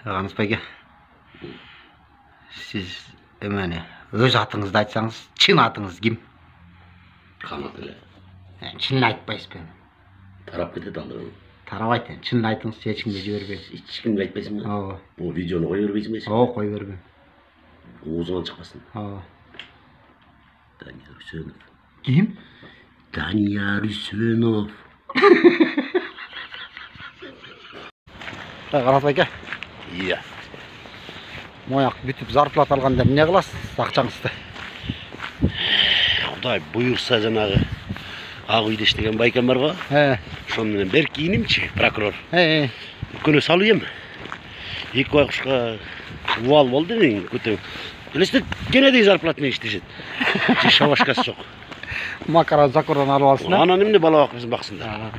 Қаныс байке, сіз өмәне өз атыңызды айтсаңыз, шын атыңыз кім? Қанат эле. Шынын айтпайсыз бен. Тарап кетет алды. Тарап айтын, шынын айтыңыз, ешкімге жібербейін. Ешкімге айтпайсың ба? Ооба. Бұл видеоны қой бербейсің бе? Ооба, қой бербеймін. Оғызыңнан шықпасын. Ооба. Данияр Үсенов. Кім? Данияр Үсенов. Қанат байке, Иә. мояқ бүтіп зарплат алғанда не қыласыз ақшаңызды? Құдай бұйырса жаңағы ақ үйде іштеген байкам бар ғой. Сонымен бер киінімші, прокурор. Күні салу ем. Екі байқұшқа уал болды мен көтем. Елесті генедей зарплатымен іштешеді. Шавашқасы жоқ. Макарон закордан алып алсың. Ана немде бала бақпызын бақсында.